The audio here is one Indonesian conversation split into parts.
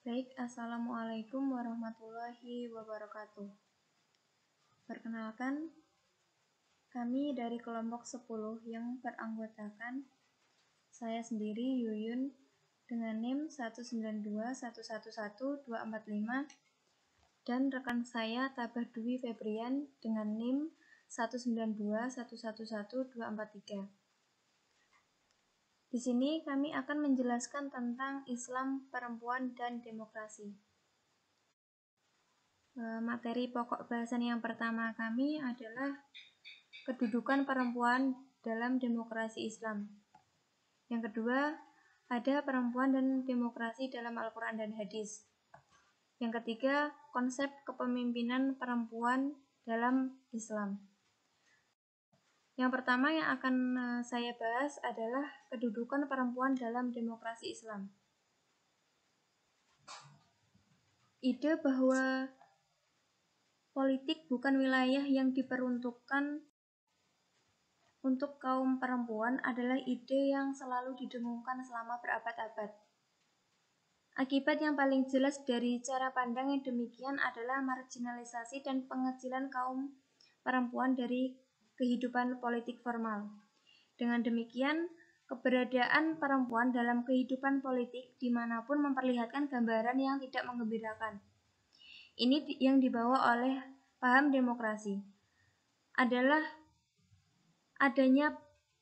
Baik, Assalamualaikum warahmatullahi wabarakatuh. Perkenalkan, kami dari kelompok 10 yang beranggotakan saya sendiri, Yuyun, dengan NIM 192111245 dan rekan saya Tabah Dwi Febrian dengan NIM 192111243. Di sini kami akan menjelaskan tentang Islam, perempuan, dan demokrasi. Materi pokok bahasan yang pertama kami adalah kedudukan perempuan dalam demokrasi Islam. Yang kedua, ada perempuan dan demokrasi dalam Al-Quran dan Hadis. Yang ketiga, konsep kepemimpinan perempuan dalam Islam. Yang pertama yang akan saya bahas adalah kedudukan perempuan dalam demokrasi Islam. Ide bahwa politik bukan wilayah yang diperuntukkan untuk kaum perempuan adalah ide yang selalu didengungkan selama berabad-abad. Akibat yang paling jelas dari cara pandang yang demikian adalah marginalisasi dan pengecilan kaum perempuan dari kehidupan politik formal. Dengan demikian, keberadaan perempuan dalam kehidupan politik dimanapun memperlihatkan gambaran yang tidak menggembirakan. Ini yang dibawa oleh paham demokrasi adalah adanya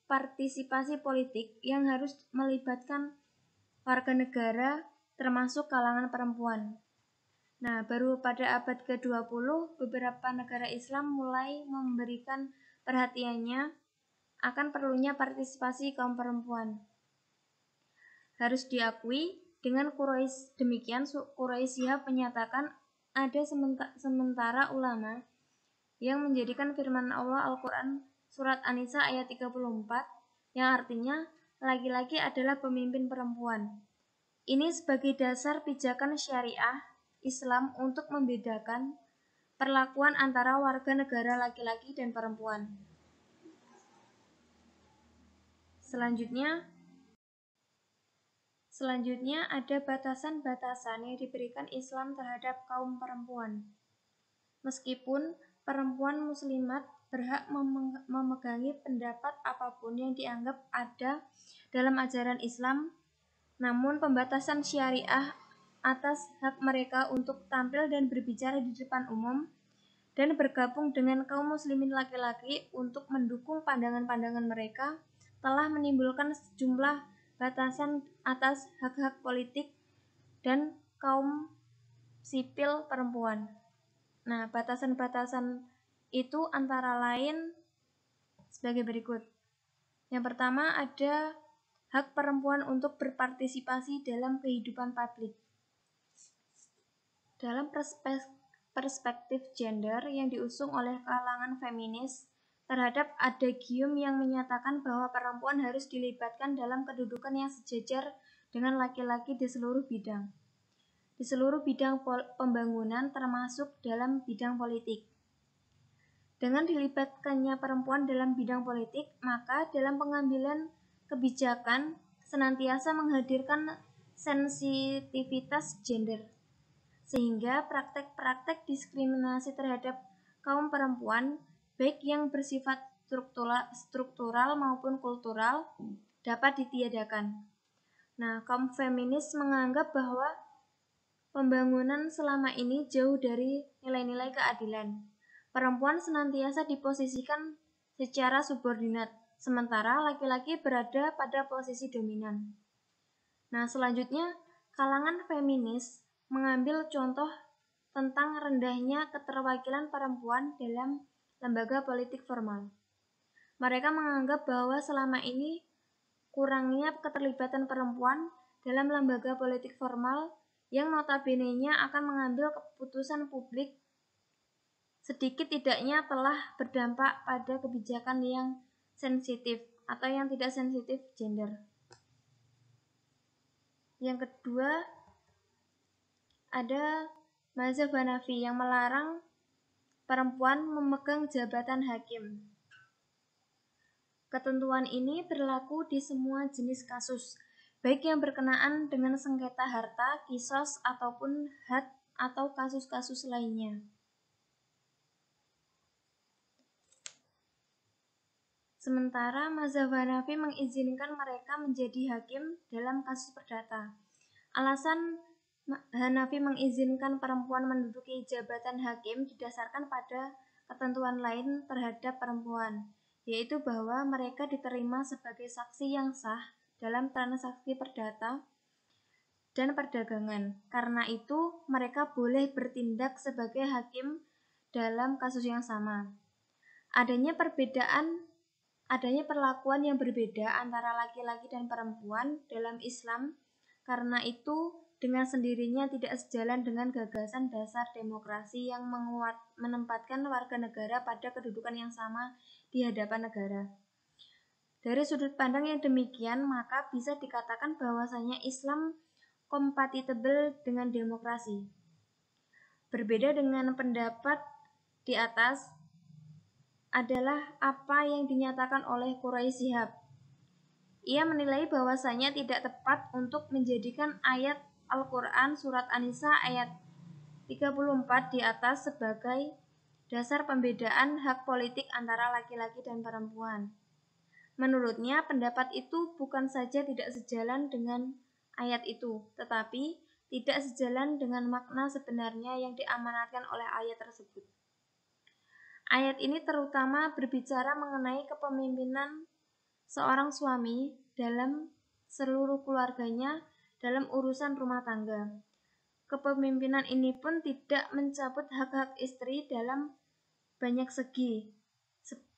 partisipasi politik yang harus melibatkan warga negara termasuk kalangan perempuan. Nah, baru pada abad ke-20 beberapa negara Islam mulai memberikan perhatiannya akan perlunya partisipasi kaum perempuan. Harus diakui, dengan demikian Quraisyah menyatakan ada sementara ulama yang menjadikan firman Allah Al-Quran surat An-Nisa ayat 34 yang artinya laki-laki adalah pemimpin perempuan. Ini sebagai dasar pijakan syariah Islam untuk membedakan perlakuan antara warga negara laki-laki dan perempuan. Selanjutnya ada batasan-batasan yang diberikan Islam terhadap kaum perempuan. Meskipun perempuan muslimat berhak memegangi pendapat apapun yang dianggap ada dalam ajaran Islam, namun pembatasan syariah atas hak mereka untuk tampil dan berbicara di depan umum dan bergabung dengan kaum muslimin laki-laki untuk mendukung pandangan-pandangan mereka telah menimbulkan sejumlah batasan atas hak-hak politik dan kaum sipil perempuan. Nah, batasan-batasan itu antara lain sebagai berikut. Yang pertama ada hak perempuan untuk berpartisipasi dalam kehidupan publik. Dalam perspektif gender yang diusung oleh kalangan feminis terhadap adagium yang menyatakan bahwa perempuan harus dilibatkan dalam kedudukan yang sejajar dengan laki-laki di seluruh bidang. Di seluruh bidang pembangunan termasuk dalam bidang politik. Dengan dilibatkannya perempuan dalam bidang politik, maka dalam pengambilan kebijakan senantiasa menghadirkan sensitivitas gender, sehingga praktek-praktek diskriminasi terhadap kaum perempuan, baik yang bersifat struktural maupun kultural, dapat ditiadakan. Nah, kaum feminis menganggap bahwa pembangunan selama ini jauh dari nilai-nilai keadilan. Perempuan senantiasa diposisikan secara subordinat, sementara laki-laki berada pada posisi dominan. Nah, selanjutnya, kalangan feminis mengambil contoh tentang rendahnya keterwakilan perempuan dalam lembaga politik formal. Mereka menganggap bahwa selama ini kurangnya keterlibatan perempuan dalam lembaga politik formal yang notabene-nya akan mengambil keputusan publik sedikit tidaknya telah berdampak pada kebijakan yang sensitif atau yang tidak sensitif gender. Yang kedua, ada mazhab Hanafi yang melarang perempuan memegang jabatan hakim. Ketentuan ini berlaku di semua jenis kasus, baik yang berkenaan dengan sengketa harta, kisos, ataupun had atau kasus-kasus lainnya. Sementara mazhab Hanafi mengizinkan mereka menjadi hakim dalam kasus perdata. Alasan Hanafi mengizinkan perempuan menduduki jabatan hakim didasarkan pada ketentuan lain terhadap perempuan, yaitu bahwa mereka diterima sebagai saksi yang sah dalam transaksi perdata dan perdagangan. Karena itu, mereka boleh bertindak sebagai hakim dalam kasus yang sama. Adanya perlakuan yang berbeda antara laki-laki dan perempuan dalam Islam, karena itu dengan sendirinya tidak sejalan dengan gagasan dasar demokrasi yang menempatkan warga negara pada kedudukan yang sama di hadapan negara. Dari sudut pandang yang demikian, maka bisa dikatakan bahwasanya Islam kompatibel dengan demokrasi. Berbeda dengan pendapat di atas adalah apa yang dinyatakan oleh Quraish Shihab. Ia menilai bahwasanya tidak tepat untuk menjadikan ayat Al-Quran Surat An-Nisa ayat 34 di atas sebagai dasar pembedaan hak politik antara laki-laki dan perempuan. Menurutnya, pendapat itu bukan saja tidak sejalan dengan ayat itu, tetapi tidak sejalan dengan makna sebenarnya yang diamanatkan oleh ayat tersebut. Ayat ini terutama berbicara mengenai kepemimpinan seorang suami dalam seluruh keluarganya dalam urusan rumah tangga. Kepemimpinan ini pun tidak mencabut hak-hak istri dalam banyak segi,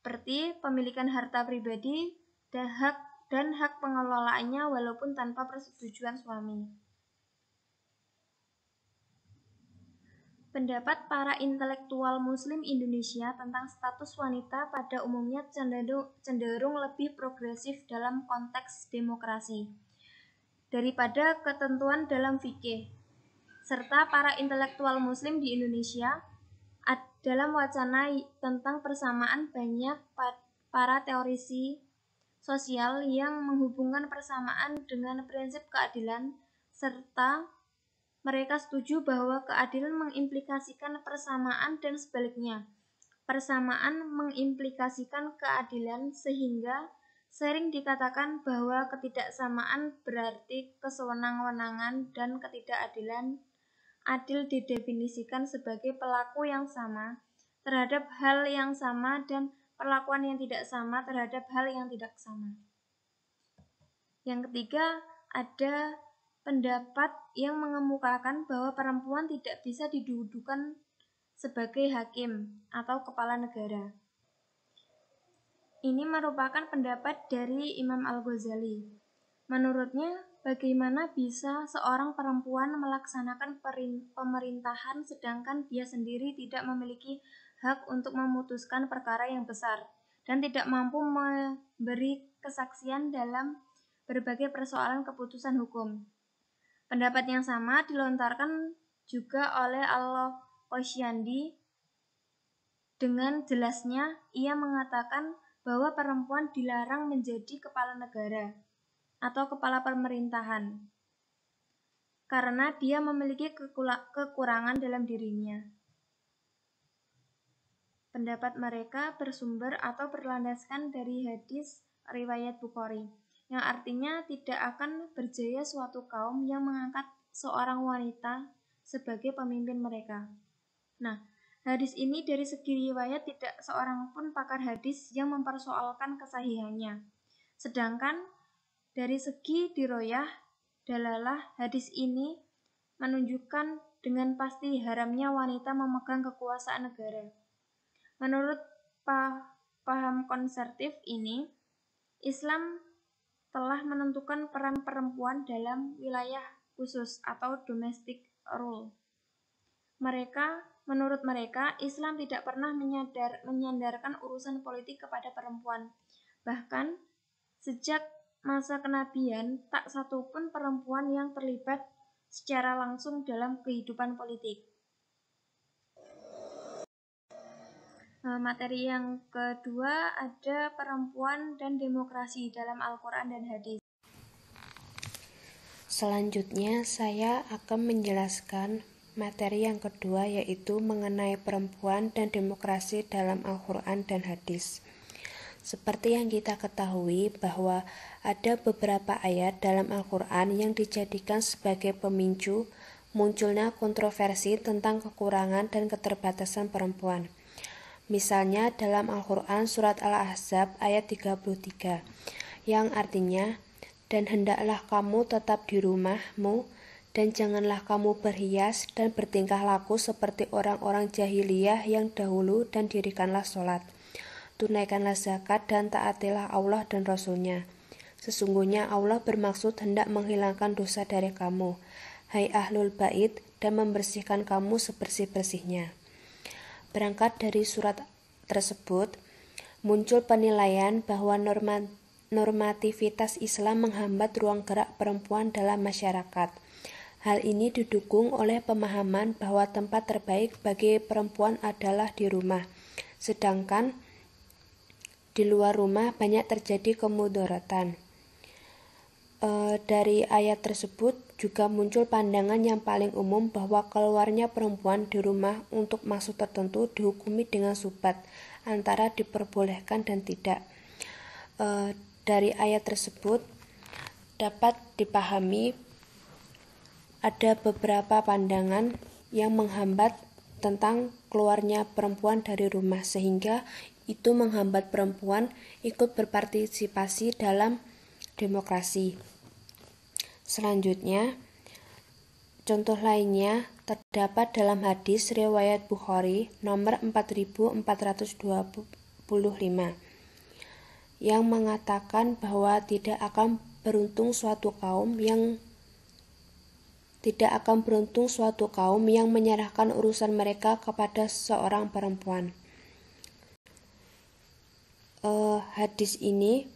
seperti pemilikan harta pribadi dan hak pengelolaannya walaupun tanpa persetujuan suami. Pendapat para intelektual Muslim Indonesia tentang status wanita pada umumnya cenderung lebih progresif dalam konteks demokrasi daripada ketentuan dalam fikih, serta para intelektual Muslim di Indonesia dalam wacana tentang persamaan banyak para teorisi sosial yang menghubungkan persamaan dengan prinsip keadilan, serta mereka setuju bahwa keadilan mengimplikasikan persamaan dan sebaliknya. Persamaan mengimplikasikan keadilan sehingga sering dikatakan bahwa ketidaksamaan berarti kesewenang-wenangan dan ketidakadilan adil didefinisikan sebagai pelaku yang sama terhadap hal yang sama dan perlakuan yang tidak sama terhadap hal yang tidak sama. Yang ketiga, ada pendapat yang mengemukakan bahwa perempuan tidak bisa didudukan sebagai hakim atau kepala negara. Ini merupakan pendapat dari Imam Al-Ghazali. Menurutnya, bagaimana bisa seorang perempuan melaksanakan pemerintahan sedangkan dia sendiri tidak memiliki hak untuk memutuskan perkara yang besar dan tidak mampu memberi kesaksian dalam berbagai persoalan keputusan hukum. Pendapat yang sama dilontarkan juga oleh Al-Qasyandi. Dengan jelasnya, ia mengatakan bahwa perempuan dilarang menjadi kepala negara atau kepala pemerintahan karena dia memiliki kekurangan dalam dirinya. Pendapat mereka bersumber atau berlandaskan dari hadis riwayat Bukhari, yang artinya tidak akan berjaya suatu kaum yang mengangkat seorang wanita sebagai pemimpin mereka. Nah, hadis ini dari segi riwayat tidak seorang pun pakar hadis yang mempersoalkan kesahihannya. Sedangkan dari segi diroyah, dalalah hadis ini menunjukkan dengan pasti haramnya wanita memegang kekuasaan negara. Menurut paham konservatif ini, Islam telah menentukan peran perempuan dalam wilayah khusus atau domestic rule. Menurut mereka, Islam tidak pernah menyandarkan urusan politik kepada perempuan. Bahkan, sejak masa kenabian, tak satu pun perempuan yang terlibat secara langsung dalam kehidupan politik. Materi yang kedua ada perempuan dan demokrasi dalam Al-Quran dan hadis. Selanjutnya saya akan menjelaskan materi yang kedua, yaitu mengenai perempuan dan demokrasi dalam Al-Quran dan hadis. Seperti yang kita ketahui bahwa ada beberapa ayat dalam Al-Quran yang dijadikan sebagai pemicu munculnya kontroversi tentang kekurangan dan keterbatasan perempuan. Misalnya dalam Al-Quran surat Al-Ahzab ayat 33, yang artinya, "Dan hendaklah kamu tetap di rumahmu, dan janganlah kamu berhias dan bertingkah laku seperti orang-orang jahiliyah yang dahulu, dan dirikanlah sholat. Tunaikanlah zakat dan taatilah Allah dan Rasul-Nya. Sesungguhnya Allah bermaksud hendak menghilangkan dosa dari kamu, hai ahlul bait, dan membersihkan kamu sebersih-bersihnya." Berangkat dari surat tersebut, muncul penilaian bahwa normativitas Islam menghambat ruang gerak perempuan dalam masyarakat. Hal ini didukung oleh pemahaman bahwa tempat terbaik bagi perempuan adalah di rumah, sedangkan di luar rumah banyak terjadi kemudaratan. Dari ayat tersebut juga muncul pandangan yang paling umum bahwa keluarnya perempuan di rumah untuk maksud tertentu dihukumi dengan subat, antara diperbolehkan dan tidak. Dari ayat tersebut dapat dipahami ada beberapa pandangan yang menghambat tentang keluarnya perempuan dari rumah, sehingga itu menghambat perempuan ikut berpartisipasi dalam demokrasi. Selanjutnya, contoh lainnya terdapat dalam hadis riwayat Bukhari nomor 4425 yang mengatakan bahwa tidak akan beruntung suatu kaum yang menyerahkan urusan mereka kepada seorang perempuan. Hadis ini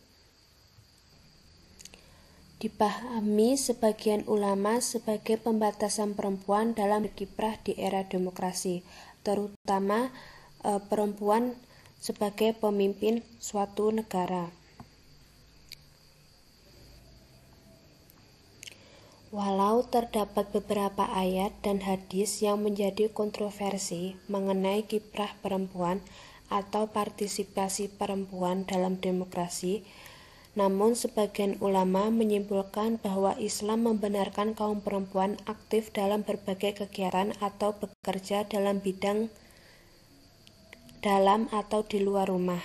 dipahami sebagian ulama sebagai pembatasan perempuan dalam berkiprah di era demokrasi, terutama perempuan sebagai pemimpin suatu negara. Walau terdapat beberapa ayat dan hadis yang menjadi kontroversi mengenai kiprah perempuan atau partisipasi perempuan dalam demokrasi, namun sebagian ulama menyimpulkan bahwa Islam membenarkan kaum perempuan aktif dalam berbagai kegiatan atau bekerja dalam bidang dalam atau di luar rumah,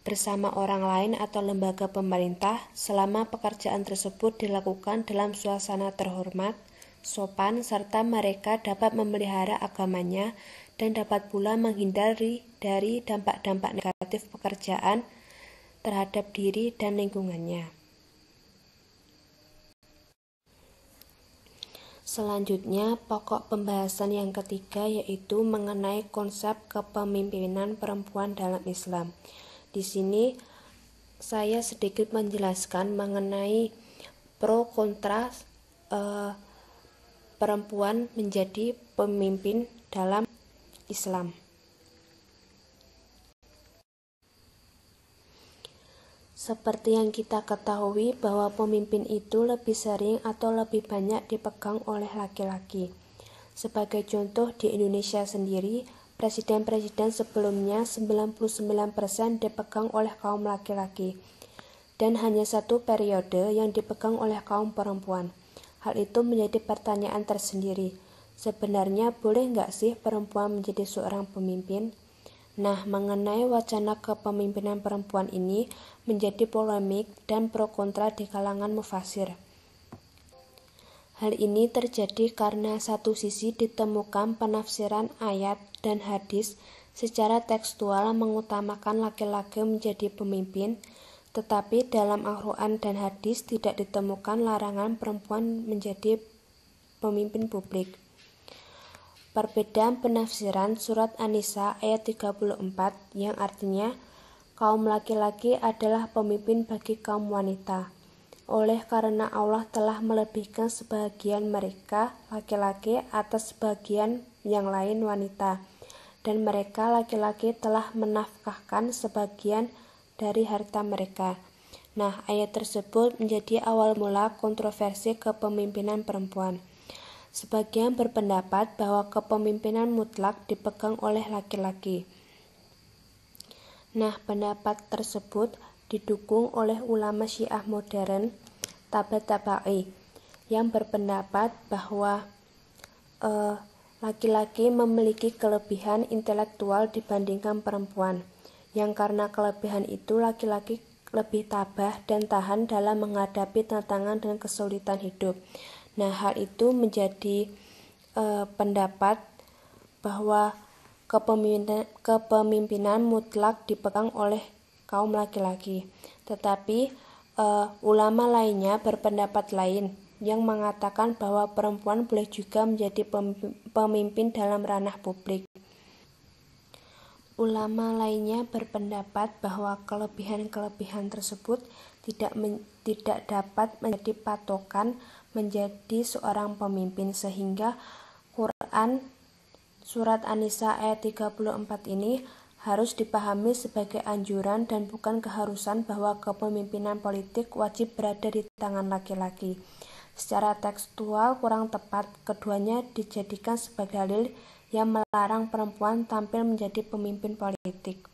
bersama orang lain atau lembaga pemerintah, selama pekerjaan tersebut dilakukan dalam suasana terhormat, sopan, serta mereka dapat memelihara agamanya dan dapat pula menghindari dari dampak-dampak negatif pekerjaan terhadap diri dan lingkungannya. Selanjutnya, pokok pembahasan yang ketiga yaitu mengenai konsep kepemimpinan perempuan dalam Islam. Di sini saya sedikit menjelaskan mengenai pro kontra perempuan menjadi pemimpin dalam Islam. Seperti yang kita ketahui bahwa pemimpin itu lebih sering atau lebih banyak dipegang oleh laki-laki. Sebagai contoh, di Indonesia sendiri, presiden-presiden sebelumnya 99% dipegang oleh kaum laki-laki, dan hanya satu periode yang dipegang oleh kaum perempuan. Hal itu menjadi pertanyaan tersendiri. Sebenarnya boleh nggak sih perempuan menjadi seorang pemimpin? Nah, mengenai wacana kepemimpinan perempuan ini menjadi polemik dan pro kontra di kalangan mufasir. Hal ini terjadi karena satu sisi ditemukan penafsiran ayat dan hadis secara tekstual mengutamakan laki-laki menjadi pemimpin, tetapi dalam Al-Quran dan hadis tidak ditemukan larangan perempuan menjadi pemimpin publik. Perbedaan penafsiran surat An-Nisa ayat 34 yang artinya kaum laki-laki adalah pemimpin bagi kaum wanita. Oleh karena Allah telah melebihkan sebagian mereka laki-laki atas sebagian yang lain wanita, dan mereka laki-laki telah menafkahkan sebagian dari harta mereka. Nah, ayat tersebut menjadi awal mula kontroversi kepemimpinan perempuan. Sebagian berpendapat bahwa kepemimpinan mutlak dipegang oleh laki-laki. Nah, pendapat tersebut didukung oleh ulama Syiah modern Tabatabai yang berpendapat bahwa laki-laki memiliki kelebihan intelektual dibandingkan perempuan, yang karena kelebihan itu laki-laki lebih tabah dan tahan dalam menghadapi tantangan dan kesulitan hidup. Nah, hal itu menjadi pendapat bahwa kepemimpinan mutlak dipegang oleh kaum laki-laki. Tetapi ulama lainnya berpendapat lain yang mengatakan bahwa perempuan boleh juga menjadi pemimpin dalam ranah publik. Ulama lainnya berpendapat bahwa kelebihan-kelebihan tersebut tidak dapat menjadi patokan menjadi seorang pemimpin, sehingga Quran surat An-Nisa ayat 34 ini harus dipahami sebagai anjuran dan bukan keharusan bahwa kepemimpinan politik wajib berada di tangan laki-laki. Secara tekstual kurang tepat, keduanya dijadikan sebagai dalil yang melarang perempuan tampil menjadi pemimpin politik.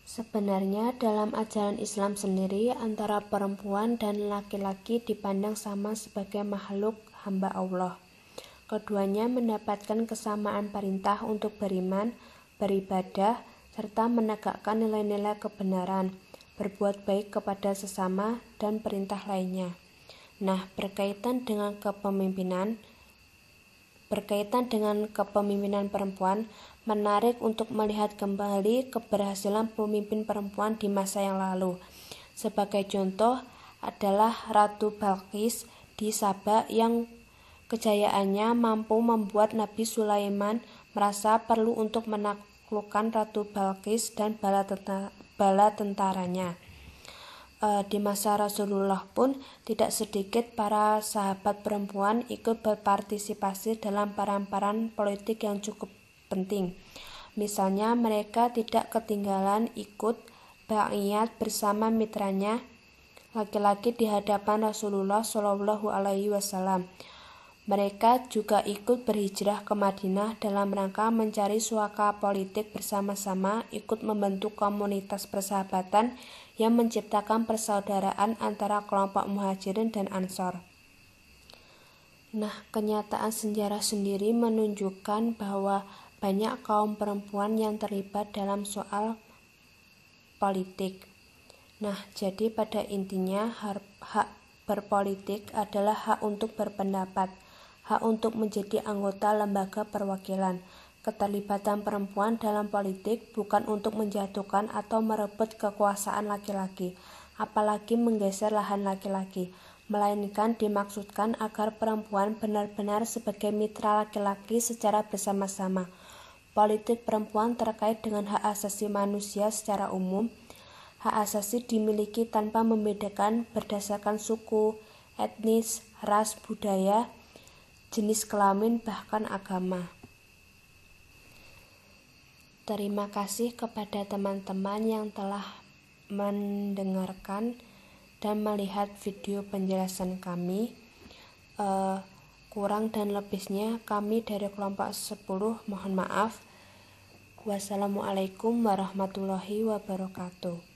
Sebenarnya dalam ajaran Islam sendiri, antara perempuan dan laki-laki dipandang sama sebagai makhluk hamba Allah. Keduanya mendapatkan kesamaan perintah untuk beriman, beribadah, serta menegakkan nilai-nilai kebenaran, berbuat baik kepada sesama, dan perintah lainnya. Nah, berkaitan dengan kepemimpinan perempuan, menarik untuk melihat kembali keberhasilan pemimpin perempuan di masa yang lalu. Sebagai contoh adalah Ratu Balqis di Saba yang kejayaannya mampu membuat Nabi Sulaiman merasa perlu untuk menaklukkan Ratu Balqis dan bala tentaranya. Di masa Rasulullah pun tidak sedikit para sahabat perempuan ikut berpartisipasi dalam peran-peran politik yang cukup penting. Misalnya mereka tidak ketinggalan ikut baiat bersama mitranya laki-laki di hadapan Rasulullah Shallallahu Alaihi Wasallam. Mereka juga ikut berhijrah ke Madinah dalam rangka mencari suaka politik bersama-sama, ikut membentuk komunitas persahabatan yang menciptakan persaudaraan antara kelompok muhajirin dan ansor. Nah, kenyataan sejarah sendiri menunjukkan bahwa banyak kaum perempuan yang terlibat dalam soal politik. Nah, jadi pada intinya hak berpolitik adalah hak untuk berpendapat, hak untuk menjadi anggota lembaga perwakilan. Keterlibatan perempuan dalam politik bukan untuk menjatuhkan atau merebut kekuasaan laki-laki, apalagi menggeser lahan laki-laki, melainkan dimaksudkan agar perempuan benar-benar sebagai mitra laki-laki secara bersama-sama. Politik perempuan terkait dengan hak asasi manusia secara umum. Hak asasi dimiliki tanpa membedakan berdasarkan suku, etnis, ras, budaya, jenis kelamin, bahkan agama. Terima kasih kepada teman-teman yang telah mendengarkan dan melihat video penjelasan kami. Kurang dan lebihnya kami dari kelompok 10 mohon maaf. Wassalamualaikum warahmatullahi wabarakatuh.